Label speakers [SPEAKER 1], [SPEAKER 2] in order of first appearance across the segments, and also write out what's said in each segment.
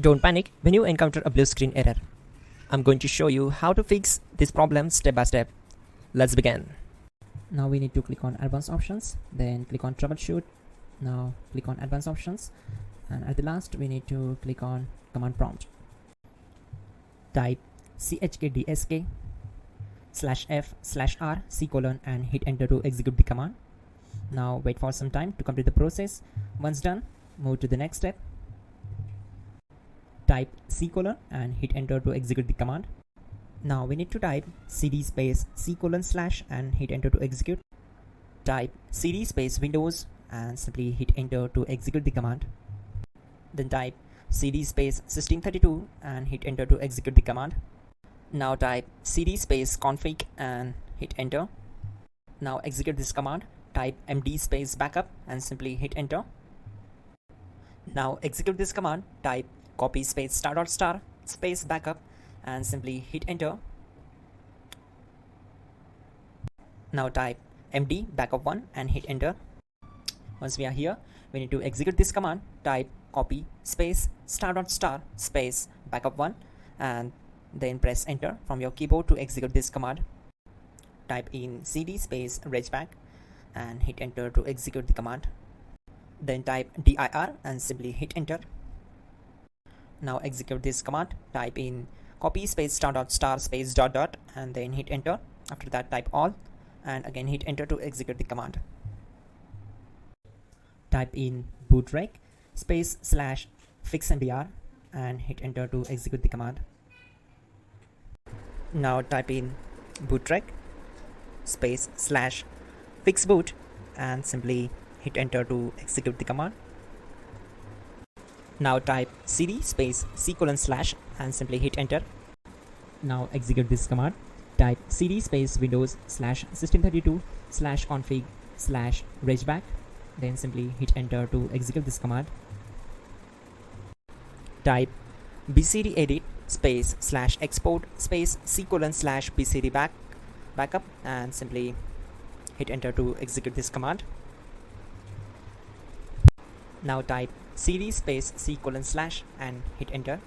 [SPEAKER 1] Don't panic when you encounter a blue screen error. I'm going to show you how to fix this problem step by step. Let's begin.
[SPEAKER 2] Now we need to click on advanced options, then click on troubleshoot. Now click on advanced options, and at the last we need to click on command prompt. Type chkdsk/f/r/c: and hit enter to execute the command. Now wait for some time to complete the process. Once done, move to the next step. Type c: and hit enter to execute the command. Now we need to type cd space c: / and hit enter to execute. Type cd space Windows and simply hit enter to execute the command. Then type cd space system32 and hit enter to execute the command. Now type cd space config and hit enter. Now execute this command. Type md space backup and simply hit enter. Now execute this command. Type copy space *** space backup and simply hit enter. Now type md backup1 and hit enter. Once we are here, we need to execute this command. Type copy space ** space backup1 and then press enter from your keyboard to execute this command. Type in cd space regback and hit enter to execute the command. Then type dir and simply hit enter. Now execute this command. Type in copy space ** space ... and then hit enter. After that type all and again hit enter to execute the command. Type in bootrec space /fixmdr and hit enter to execute the command. Now type in bootrec space /fixboot and simply hit enter to execute the command. Now type cd space c: / and simply hit enter. Now execute this command. Type cd space Windows /system32 /config /regback, then simply hit enter to execute this command. Type bcd edit space /export space c: /bcd backup and simply hit enter to execute this command. Now type cd space c: / and hit enter.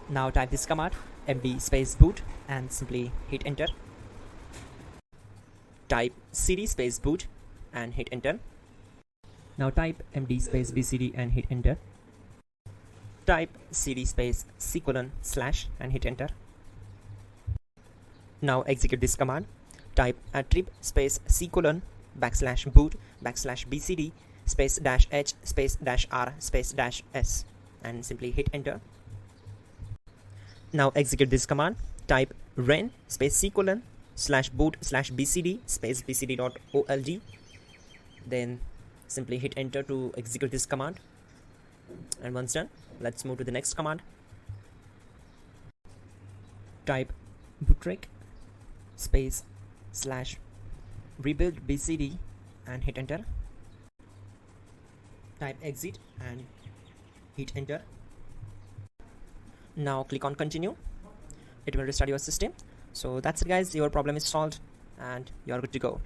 [SPEAKER 2] Now type this command md space boot and simply hit enter. Type cd space boot and hit enter. Now type md space bcd and hit enter. Type cd space c: / and hit enter. Now execute this command. Type attrib space c: \boot \bcd space -h space -r space -s and simply hit enter. Now execute this command. Type ren space c: /boot /bcd space bcd.old, then simply hit enter to execute this command. And once done, let's move to the next command. Type bootrec space /rebuild bcd and hit enter. Type exit and hit enter. Now click on continue. It will restart your system. So that's it guys, your problem is solved and you're good to go.